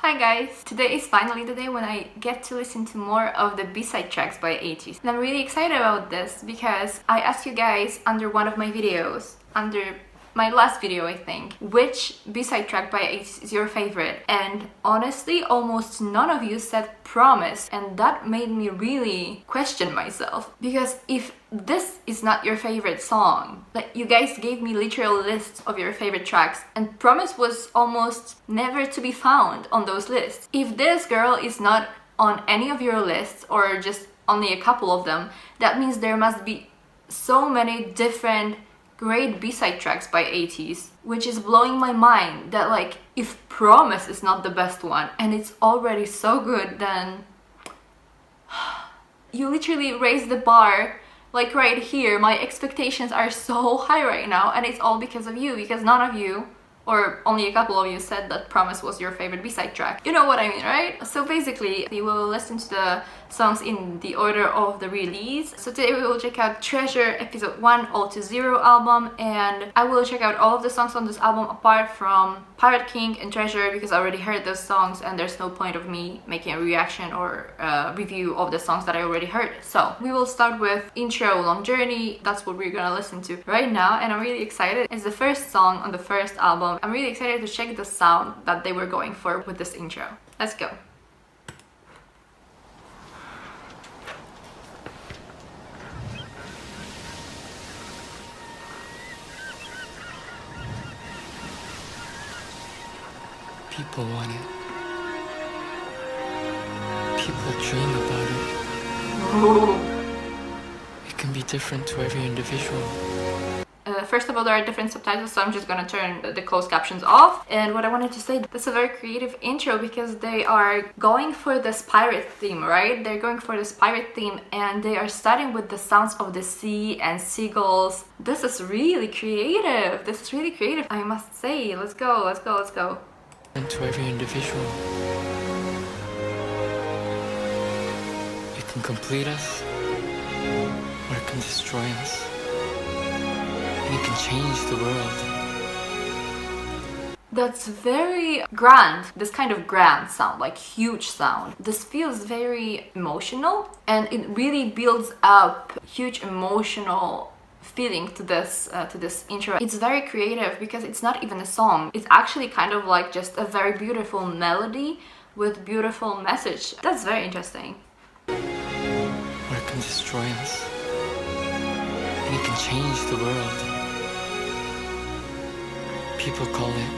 Hi guys! Today is finally the day when I get to listen to more of the B-side tracks by ATEEZ. And I'm really excited about this because I asked you guys under one of my videos, under my last video I think, which B-side track by ATEEZ is your favorite? And honestly, almost none of you said Promise, and that made me really question myself. Because if this is not your favorite song, like you guys gave me literal lists of your favorite tracks, and Promise was almost never to be found on those lists. If this girl is not on any of your lists, or just only a couple of them, that means there must be so many different great B-side tracks by ATEEZ, which is blowing my mind that like if Promise is not the best one and it's already so good, then you literally raised the bar like right here. My expectations are so high right now, and it's all because of you, because none of you, or only a couple of you, said that Promise was your favorite B-side track. You know what I mean, right? So basically, we will listen to the songs in the order of the release. So today we will check out Treasure Episode 1 All to Zero album, and I will check out all of the songs on this album apart from Pirate King and Treasure, because I already heard those songs and there's no point of me making a reaction or review of the songs that I already heard. So we will start with Intro Long Journey. That's what we're gonna listen to right now, and I'm really excited. It's the first song on the first album. I'm really excited to check the sound that they were going for with this intro. Let's go. People want it. People dream about it. It can be different to every individual. First of all, there are different subtitles, so I'm just gonna turn the closed captions off. And what I wanted to say, that's a very creative intro because they are going for this pirate theme, right? They're going for this pirate theme, and they are starting with the sounds of the sea and seagulls. This is really creative. This is really creative, I must say. Let's go, let's go, let's go. And to every individual. It can complete us, or it can destroy us. And it can change the world. That's very grand, this kind of grand sound, like huge sound. This feels very emotional, and it really builds up huge emotional feeling to this intro. It's very creative because it's not even a song. It's actually kind of like just a very beautiful melody with beautiful message. That's very interesting. Or it can destroy us. And it can change the world. People call it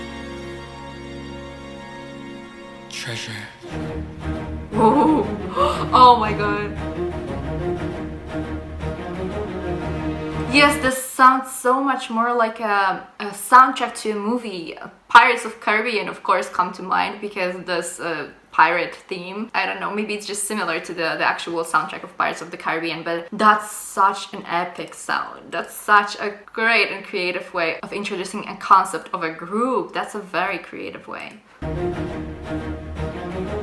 treasure. Whoa. Oh my god. Yes, this sounds so much more like a soundtrack to a movie. Pirates of Caribbean, of course, come to mind because this pirate theme. I don't know, maybe it's just similar to the actual soundtrack of Pirates of the Caribbean, but that's such an epic sound. That's such a great and creative way of introducing a concept of a group. That's a very creative way.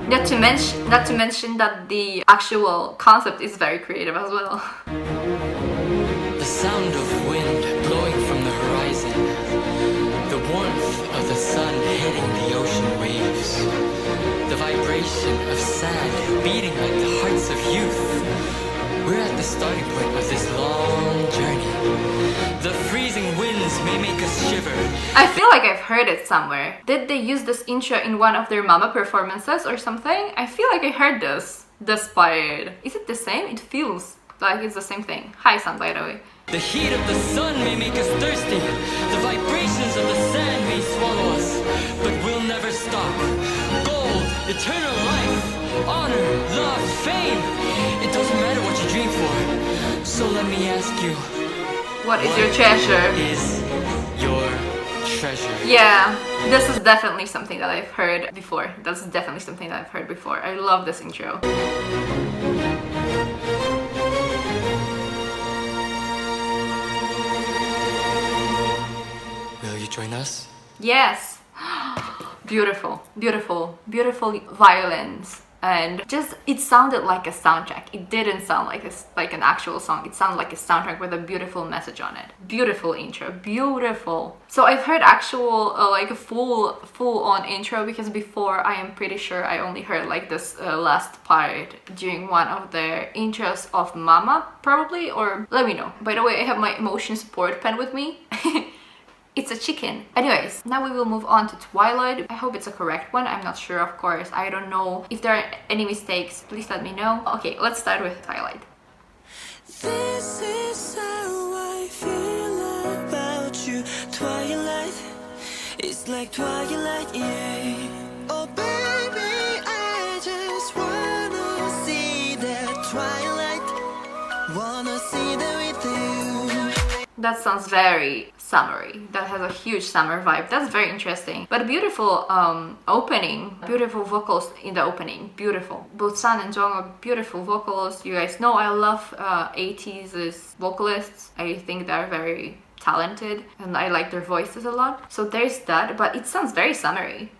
Not to mention that the actual concept is very creative as well. The sound of wind blowing from the horizon, the warmth of the sun hitting the ocean waves, the vibration of sand beating like the hearts of youth. We're at the starting point of this long journey. The freezing winds may make us shiver. I feel like I've heard it somewhere. Did they use this intro in one of their Mama performances or something? I feel like I heard this part. Is it the same? It feels like it's the same thing. Hi, Sun, by the way. The heat of the sun may make us thirsty. The vibrations of the sand may swallow us, but we'll never stop. Gold, eternal life, honor, love, fame. It doesn't matter what you dream for. So let me ask you, what is your treasure? Is your treasure? Yeah, this is definitely something that I've heard before. That's definitely something that I've heard before. I love this intro. Will you join us? Yes. Beautiful, beautiful, beautiful violins. and just it sounded like a soundtrack. It didn't sound like an actual song. It sounded like a soundtrack with a beautiful message on it. Beautiful intro, beautiful. So I've heard actual like a full on intro, because before I am pretty sure I only heard like this last part during one of the intros of Mama, probably, or let me know. By the way, I have my emotion support pen with me. It's a chicken. Anyways, now we will move on to Twilight. I hope it's a correct one. I'm not sure, of course. I don't know. If there are any mistakes, please let me know. Okay, let's start with Twilight. This is how I feel about you, Twilight. It's like Twilight, yeah. Oh baby, I just wanna see that Twilight. Wanna see that with you. That sounds very summery. That has a huge summer vibe. That's very interesting. But a beautiful opening. Beautiful vocals in the opening. Beautiful. Both Sun and Jungkook, beautiful vocals. You guys know I love ATEEZ's vocalists. I think they're very talented and I like their voices a lot. So there's that, but it sounds very summery.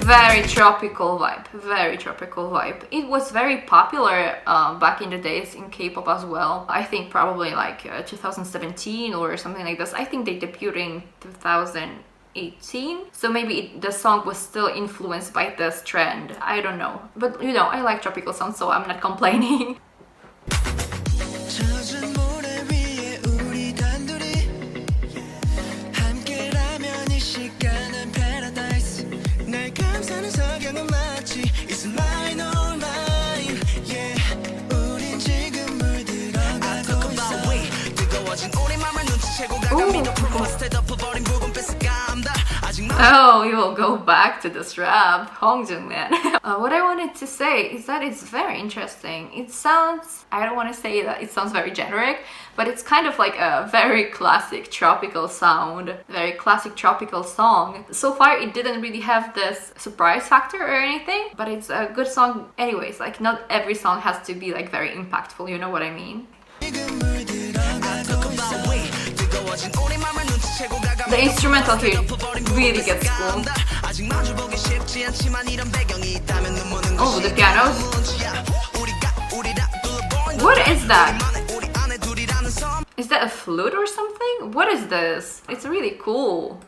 Very tropical vibe, very tropical vibe. It was very popular back in the days in K-pop as well. I think probably like 2017 or something like this. I think they debuted in 2018, so maybe the song was still influenced by this trend. I don't know, but you know, I like tropical songs, so I'm not complaining. Oh, you will go back to this rap, Hongjung man. What I wanted to say is that it's very interesting. It sounds, I don't want to say that it sounds very generic, but it's kind of like a very classic tropical sound, very classic tropical song. So far it didn't really have this surprise factor or anything, but it's a good song anyways. Like not every song has to be like very impactful, you know what I mean? The instrumental here really gets cool. Oh, the pianos. What is that? Is that a flute or something? What is this? It's really cool.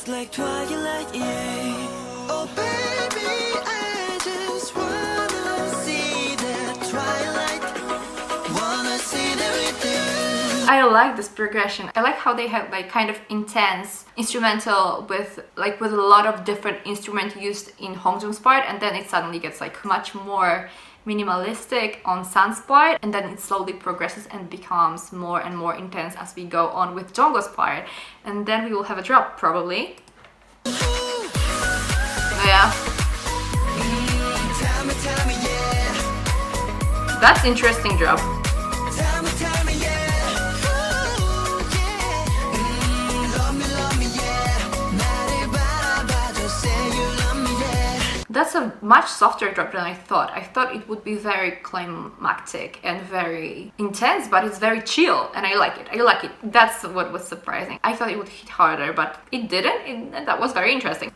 Like Twilight, yeah. Oh baby, I just wanna see that Twilight. Wanna see that with you. I like this progression. I like how they have like kind of intense instrumental with a lot of different instruments used in Hongjung's part, and then it suddenly gets like much more minimalistic on Sun's part, and then it slowly progresses and becomes more and more intense as we go on with Jungkook's part, and then we will have a drop probably. Yeah. That's interesting drop. That's a much softer drop than I thought. I thought it would be very climactic and very intense, but it's very chill, and I like it. I like it. That's what was surprising. I thought it would hit harder, but it didn't, and that was very interesting.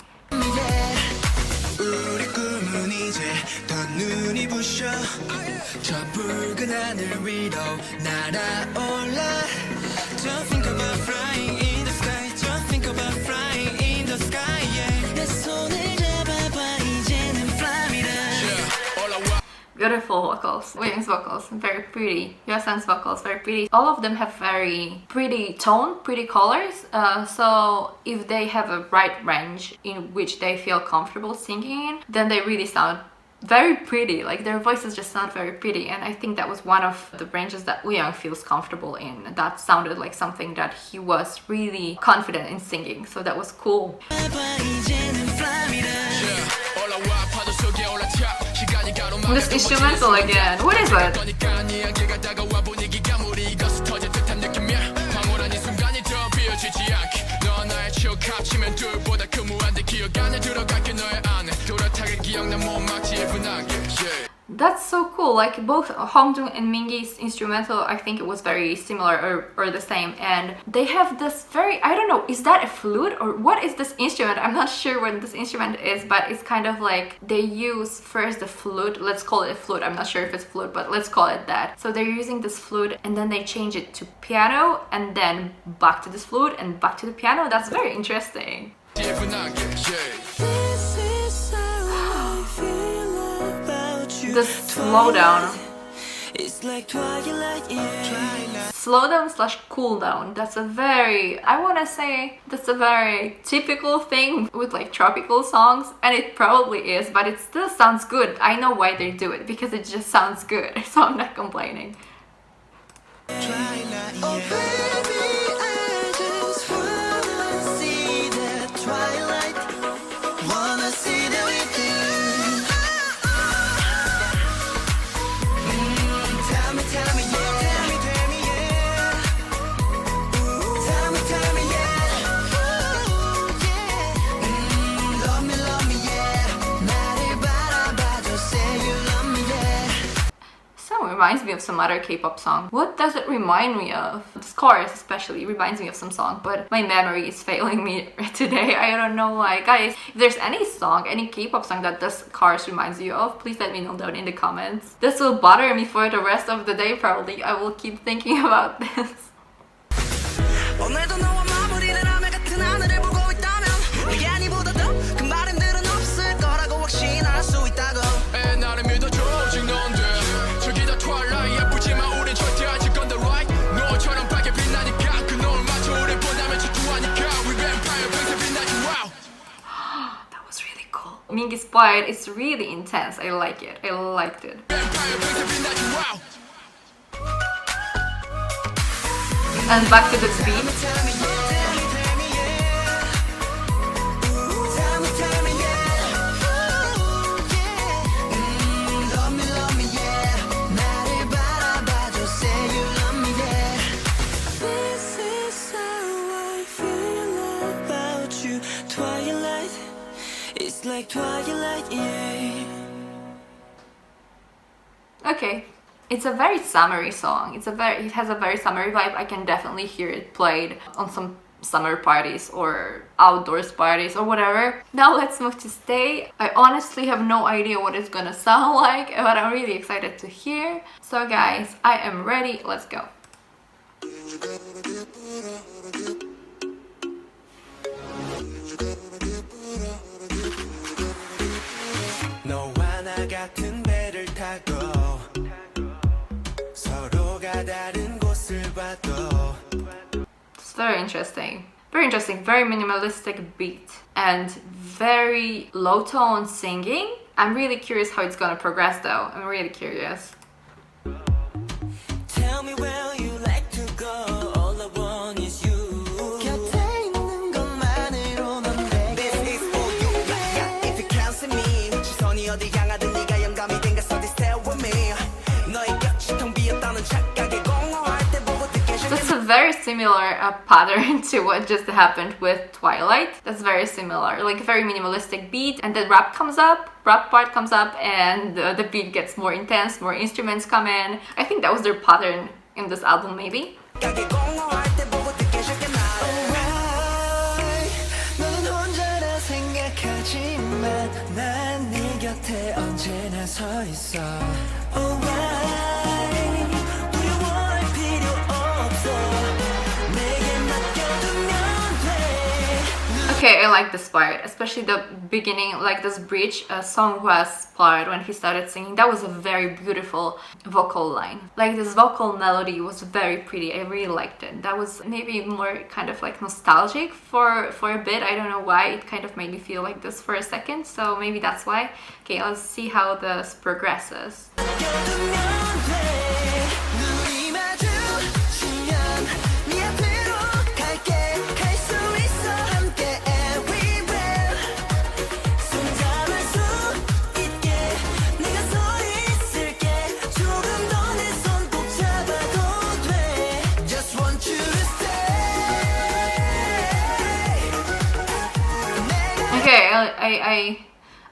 Beautiful vocals. William's vocals, very pretty. Yeosun's vocals, very pretty. All of them have very pretty tone, pretty colors. So if they have a right range in which they feel comfortable singing in, then they really sound very pretty. Like their voices just sound very pretty, and I think that was one of the ranges that Wooyoung feels comfortable in. That sounded like something that he was really confident in singing, so that was cool. This instrumental again. What is it? That's so cool. Like both Hongjoong and Mingi's instrumental, I think it was very similar or the same. And they have this very, I don't know, is that a flute or what is this instrument? I'm not sure what this instrument is, but it's kind of like they use first the flute. Let's call it a flute. I'm not sure if it's flute, but let's call it that. So they're using this flute and then they change it to piano and then back to this flute and back to the piano. That's very interesting. The slowdown. It's like Twilight, yeah. Slowdown slash cooldown. That's a very, I want to say, that's a very typical thing with like tropical songs, and it probably is, but it still sounds good. I know why they do it, because it just sounds good, so I'm not complaining. Oh baby, I just wanna see that Twilight. Wanna see that with you. Tell me, yeah. Tell me, yeah. Tell me, yeah. Ooh, yeah. Love me, yeah. 나를 바라봐줘, say you love me, yeah. So it reminds me of some other K-pop song. What does it remind me of? This chorus especially reminds me of some song, but my memory is failing me today. I don't know why. Guys, if there's any song, any K-pop song that this chorus reminds you of, please let me know down in the comments. This will bother me for the rest of the day probably. I will keep thinking about this. 오늘도 너와 마무리를 하며 같은 하늘을 보고 있다면 네게 아니보다 더 큰 바람들은 없을 거라고 확신할 수 있다고 나를 믿어줘 오직 넌데 저기 다 Twilight 예쁘지만 우린 절대 아직 on the right 너처럼 밝게 빛나니까 그 노을 맞춰 우리 보다면 질투하니까 We vampire 빛에 빛나지 wow. That was really cool. Mingi's part is really intense. I like it. I liked it. Vampire 빛에 빛나지 wow. And back to the beat. Tell me, yeah. Tell me, yeah. Ooh, yeah. Love me, yeah. 나를 바라봐줘, say you love me, yeah. This is how I feel about you. Twilight, it's like Twilight, yeah. Okay. It's a very summery song. It has a very summery vibe. I can definitely hear it played on some summer parties or outdoors parties or whatever. Now let's move to Stay. I honestly have no idea what it's gonna sound like, but I'm really excited to hear. So guys, I am ready. Let's go. 너와 나 같은 배를 타고 서로가 다른 곳을 봐도 It's very interesting. Very interesting, very minimalistic beat and very low tone singing. I'm really curious how it's gonna progress though. I'm really curious. Tell me where you like to go. All I want is you. 곁에 있는 것만으로 넌 돼. This is for you. Yeah, if you can't see me, 시선이 어디 향하든 네가 영감이 된 것을 stay with me. 너의 곁이 텅 비었다는 착각에 공허할 때 보고 듣게 That's a very similar pattern to what just happened with Twilight. That's very similar, like a very minimalistic beat, and the rap part comes up, and the beat gets more intense, more instruments come in. I think that was their pattern in this album, maybe. 착각에 공허할 때 보고 듣게 쉽게 나를. 너는 혼자라 생각하지만 난 네 곁에 언제나 서 있어. 두려워할 필요 없어. 내게 맡겨두면 돼. Okay, I like this part, especially the beginning, like this bridge, Song was part when he started singing. That was a very beautiful vocal line. Like this vocal melody was very pretty. I really liked it. That was maybe more kind of like nostalgic for a bit. I don't know why. It kind of made me feel like this for a second. So maybe that's why. Okay, let's see how this progresses. 맡겨두면 돼. 눈이 마주치면 네 앞으로 갈게. 갈 수 있어 함께 everywhere. 손잡을 수 있게 네가 소리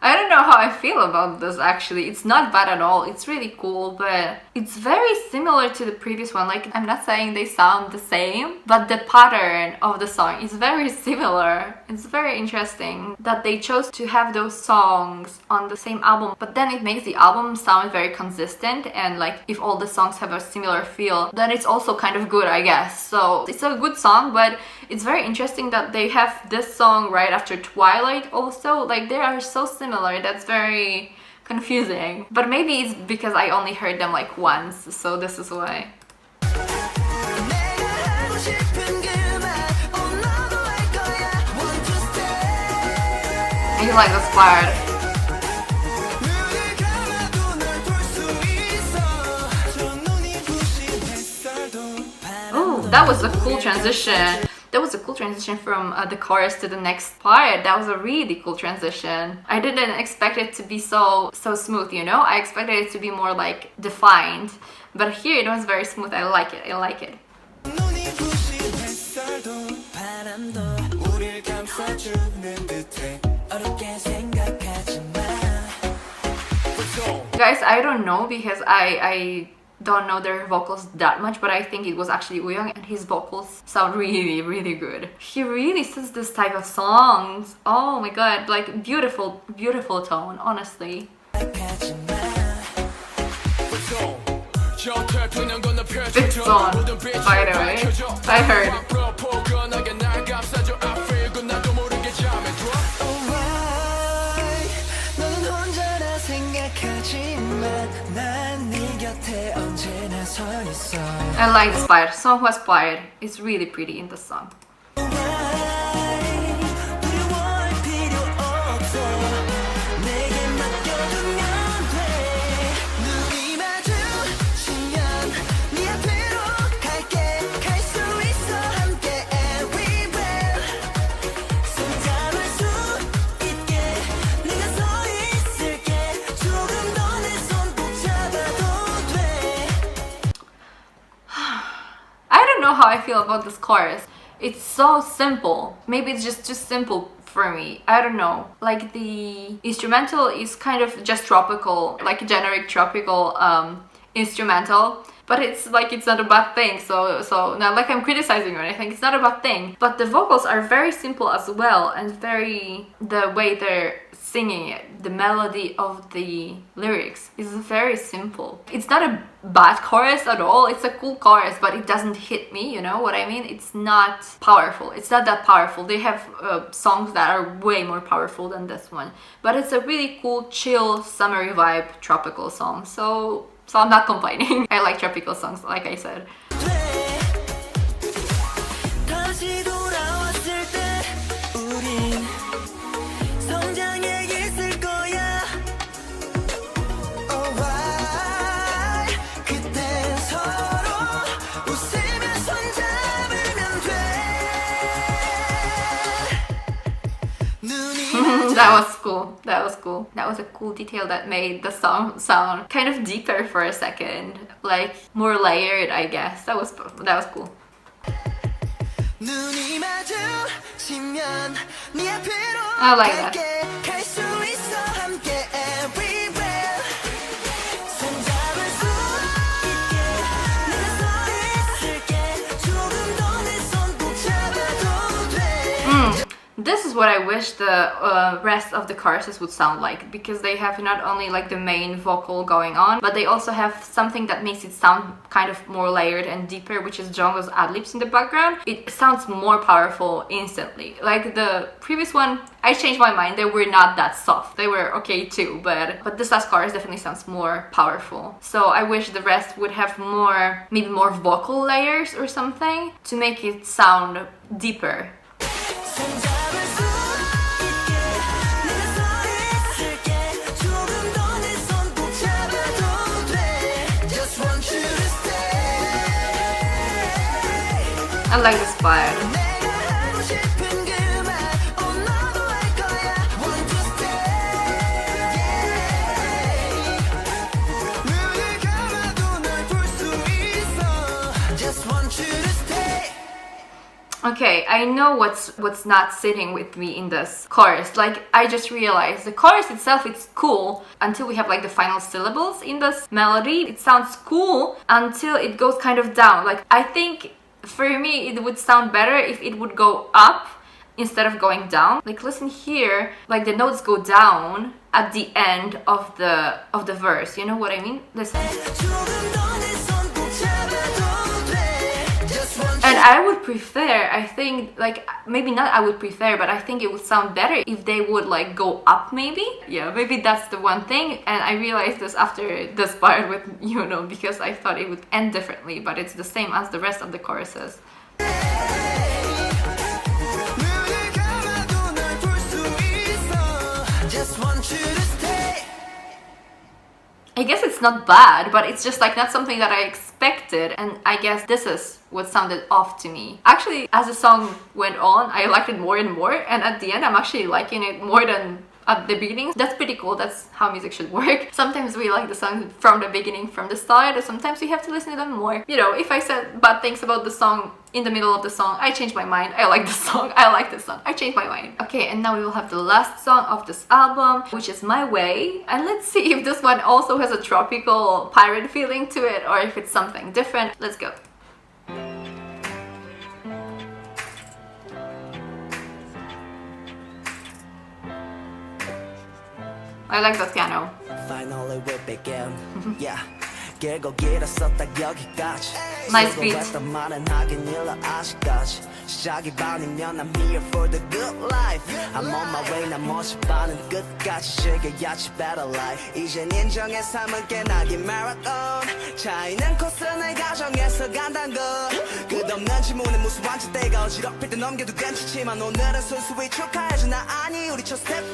I don't know how I feel about this actually. It's not bad at all. It's really cool, but it's very similar to the previous one. Like, I'm not saying they sound the same, but the pattern of the song is very similar. It's very interesting that they chose to have those songs on the same album, but then it makes the album sound very consistent, and like if all the songs have a similar feel, then it's also kind of good, I guess. So it's a good song, but it's very interesting that they have this song right after Twilight also. Like, they are so similar. That's very confusing. But maybe it's because I only heard them like once, so this is why. I like this part. Oh, that was a cool transition. That was a cool transition from the chorus to the next part. That was a really cool transition. I didn't expect it to be so smooth, you know? I expected it to be more like defined. But here it was very smooth. I like it. I like it. Guys, I don't know because I don't know their vocals that much, but I think it was actually Wooyoung, and his vocals sound really, really good. He really sings this type of songs. Oh my god, like beautiful, beautiful tone, honestly. Big song, by the way. I heard. I like this part. Song was quiet. It's really pretty in the song. How I feel about this chorus. It's so simple. Maybe it's just too simple for me. I don't know. Like, the instrumental is kind of just tropical, like a generic tropical instrumental. But it's like, it's not a bad thing. So not like I'm criticizing or anything. It's not a bad thing. But the vocals are very simple as well, and the way they're singing it, the melody of the lyrics is very simple. It's not a bad chorus at all. It's a cool chorus, but it doesn't hit me, you know what I mean? It's not powerful. It's not that powerful. They have songs that are way more powerful than this one. But it's a really cool, chill, summery vibe, tropical song. So I'm not complaining. I like tropical songs, like I said. That was cool. That was cool. That was a cool detail that made the song sound kind of deeper for a second, like more layered, I guess. That was cool. I like that. This is what I wish the rest of the choruses would sound like, because they have not only like the main vocal going on, but they also have something that makes it sound kind of more layered and deeper, which is Jungkook's ad-libs in the background. It sounds more powerful instantly. Like the previous one, I changed my mind. They were not that soft. They were okay too, but this last chorus definitely sounds more powerful. So I wish the rest would have more, maybe more vocal layers or something to make it sound deeper. I like this part. Okay, I know what's not sitting with me in this chorus. Like, I just realized the chorus itself, it's cool until we have like the final syllables in this melody. It sounds cool until it goes kind of down. Like, I think for me it would sound better if it would go up instead of going down. Like, listen here, like the notes go down at the end of the verse. You know what I mean? Listen. And I would prefer, I think, like, maybe not I would prefer, but I think it would sound better if they would like go up maybe. Yeah, maybe that's the one thing. And I realized this after this part with because I thought it would end differently, but it's the same as the rest of the choruses. I guess it's not bad, but it's just like not something that I expected, and I guess this is what sounded off to me. Actually, as the song went on, I liked it more and more, and at the end I'm actually liking it more than at the beginning. That's pretty cool. That's how music should work. Sometimes we like the song from the beginning, from the start, or sometimes we have to listen to them more. If I said bad things about the song in the middle of the song, I change my mind. I like the song. I like this song. I change my mind. Okay, and now we will have the last song of this album, which is My Way. And let's see if this one also has a tropical pirate feeling to it, or if it's something different. Let's go. I like the piano. Finally we begin. Yeah. 길고 길었어 딱 여기까지. Nice beat. 말은 하긴 일러 아직까지. 시작이 반이면 I'm here for the good life. I'm on my way 난 멋이 반은 끝까지 즐겨야지 better life. 이젠 인정의 삶은 깨나긴 marathon. 차이는 코스는 가정에서 간단 거. 끝없는 지문에 무슨 완전대가 어지럽힐 때 넘겨도 괜찮지만 오늘은 순수히 축하해줘 나 아니 우리 첫 step.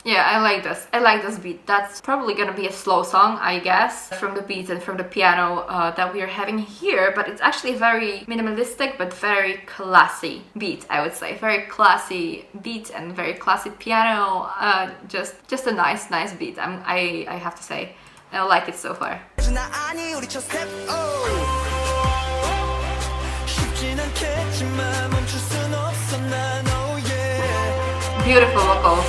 Yeah, I like this. I like this beat. That's probably gonna be a slow song, I guess, from the beats and from the piano that we are having here. But it's actually very minimalistic, but very classy beat, I would say. Very classy beat and very classy piano. Just a nice beat. I have to say, I like it so far. Beautiful vocals.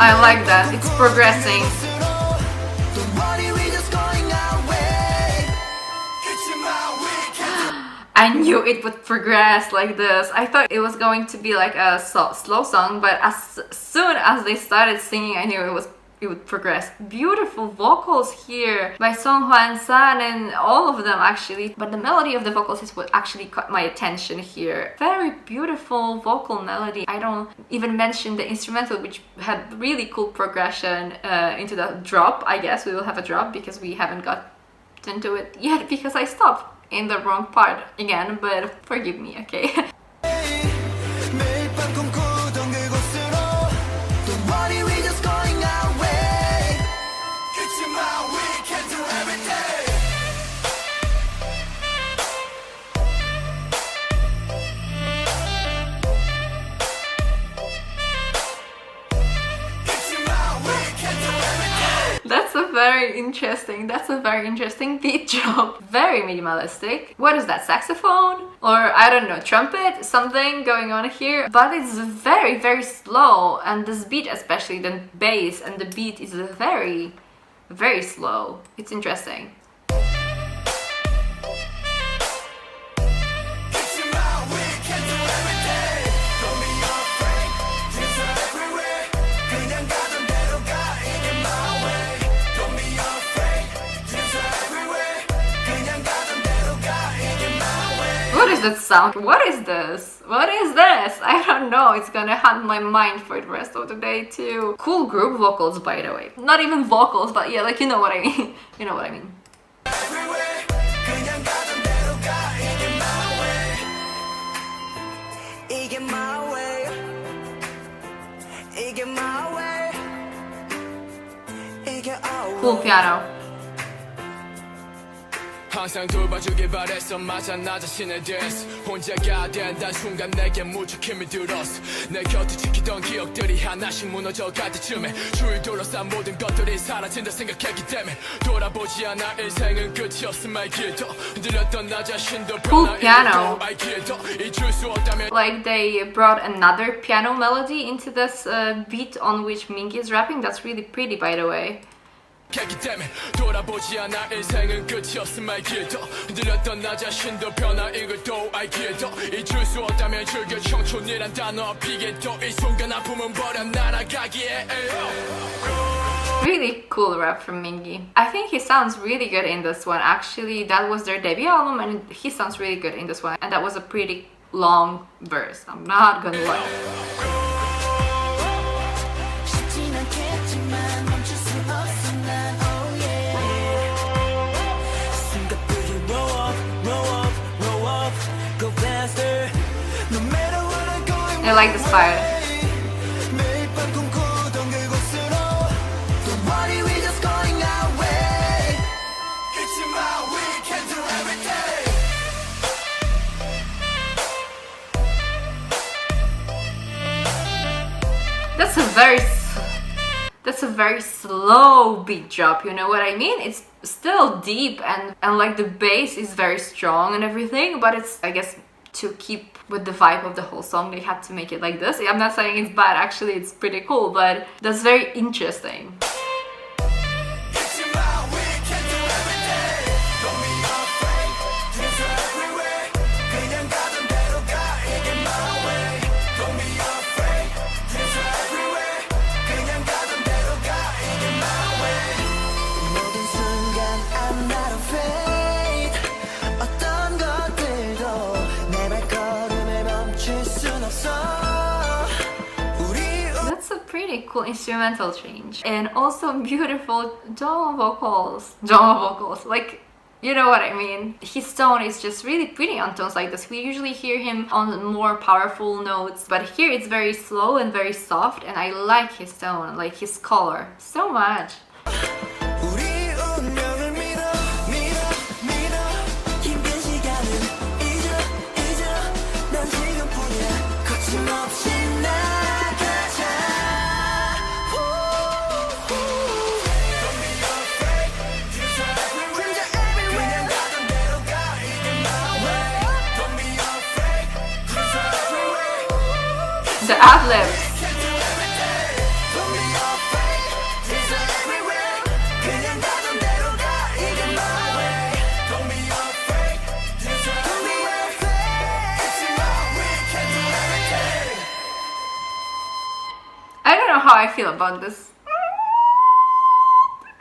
I like that, it's progressing. I knew it would progress like this. I thought it was going to be like a slow song, but as soon as they started singing, I knew it would progress. Beautiful vocals here by Song Hwan San and all of them actually, but the melody of the vocals is what actually caught my attention here. Very beautiful vocal melody. I don't even mention the instrumental, which had really cool progression into the drop. I guess we will have a drop because we haven't got into it yet because I stopped in the wrong part again, but forgive me, okay? That's a very interesting beat drop. Very minimalistic. What is that, saxophone? Or I don't know, trumpet? Something going on here. But it's very slow, and this beat, especially the bass and the beat, is very slow. It's interesting. What is that sound? What is this? What is this? I don't know. It's gonna haunt my mind for the rest of the day too. Cool group vocals, by the way. Not even vocals, but yeah, like, you know what I mean. You know what I mean. Cool piano. 항상 돌봐주길 바랬어 맞아 나 자신에 대해서 혼자가 된단 순간 내게 무척 힘이 들었어 내 곁을 지키던 기억들이 하나씩 무너져갈 때쯤에 주위 둘러싼 모든 것들이 사라진다 생각했기 때문에 돌아보지 않아 인생은 끝이었음 알기도 흔들렸던 나 자신도 Cool piano. 알기도 잊을 수 없다면 Like they brought another piano melody into this beat on which Mingi is rapping. That's really pretty, by the way. 했기 때문에 돌아보지 않아 인생은 끝이었음 알기도 흔들렸던 나 자신도 변화인 걸또 알기도 잊을 수 없다면 즐겨 청춘이란 단어 피게도 이 순간 아픔은 버려 날아가기에 Really cool rap from Mingi. I think he sounds really good in this one. Actually, that was their debut album and he sounds really good in this one. And that was a pretty long verse, I'm not gonna lie. 쉽진 않겠지만 멈출 수 없어 난 oh yeah 숨가쁘게 roll up go faster no matter what I'm going I like the style. 매일 밤 꿈꾸던 그곳으로 don't worry we just going our way 그치만 we can do everything That's a very slow beat drop, you know what I mean? It's still deep and like the bass is very strong and everything, but it's, I guess, to keep with the vibe of the whole song, they had to make it like this. I'm not saying it's bad, actually it's pretty cool, but that's very interesting. That's a pretty cool instrumental change and also beautiful drama vocals, like, you know what I mean. His tone is just really pretty on tones like this. We usually hear him on more powerful notes, but here it's very slow and very soft, and I like his tone, like his color so much. The ad-libs. I don't know how I feel about this.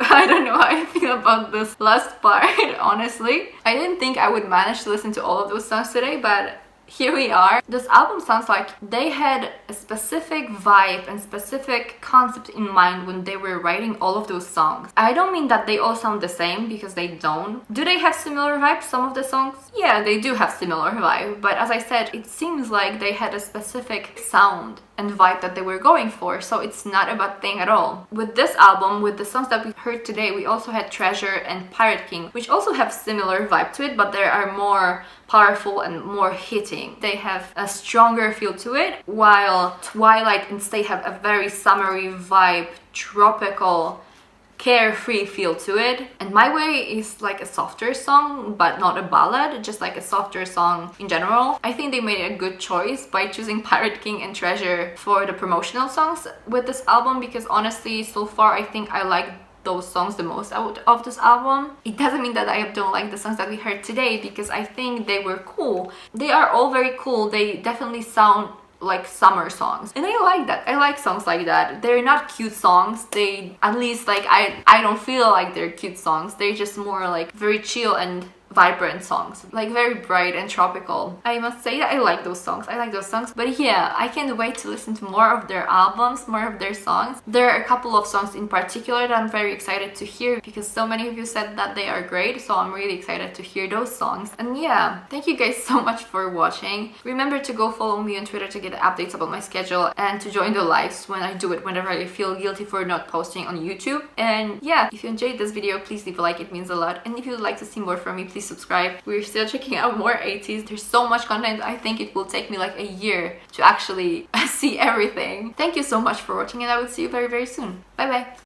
I don't know how I feel about this last part, honestly. I didn't think I would manage to listen to all of those songs today, but here we are. This album sounds like they had a specific vibe and specific concept in mind when they were writing all of those songs. I don't mean that they all sound the same, because they don't. Do they have similar vibes, some of the songs? Yeah, they do have similar vibe, but as I said, it seems like they had a specific sound and vibe that they were going for, so it's not a bad thing at all. With this album, with the songs that we heard today, we also had Treasure and Pirate King, which also have similar vibe to it, but they are more powerful and more hitting. They have a stronger feel to it, while Twilight instead have a very summery vibe, tropical, carefree feel to it. And My Way is like a softer song, but not a ballad, just like a softer song in general. I think they made a good choice by choosing Pirate King and Treasure for the promotional songs with this album, because honestly, so far I think I like those songs the most out of this album. It doesn't mean that I don't like the songs that we heard today, because I think they were cool. They are all very cool. They definitely sound like summer songs, and I like that. I like songs like that. They're not cute songs. They, at least, like, I don't feel like they're cute songs. They're just more like very chill and vibrant songs, like very bright and tropical. I must say that I like those songs. But yeah, I can't wait to listen to more of their albums, more of their songs. There are a couple of songs in particular that I'm very excited to hear, because so many of you said that they are great, so I'm really excited to hear those songs. And yeah, thank you guys so much for watching. Remember to go follow me on Twitter to get updates about my schedule, and to join the lives when I do it, whenever I feel guilty for not posting on YouTube. And yeah, if you enjoyed this video, please leave a like, it means a lot. And if you'd like to see more from me, please please subscribe. We're still checking out more ATEEZ. There's so much content. I think it will take me like a year to actually see everything. Thank you so much for watching, and I will see you very, very soon. Bye bye.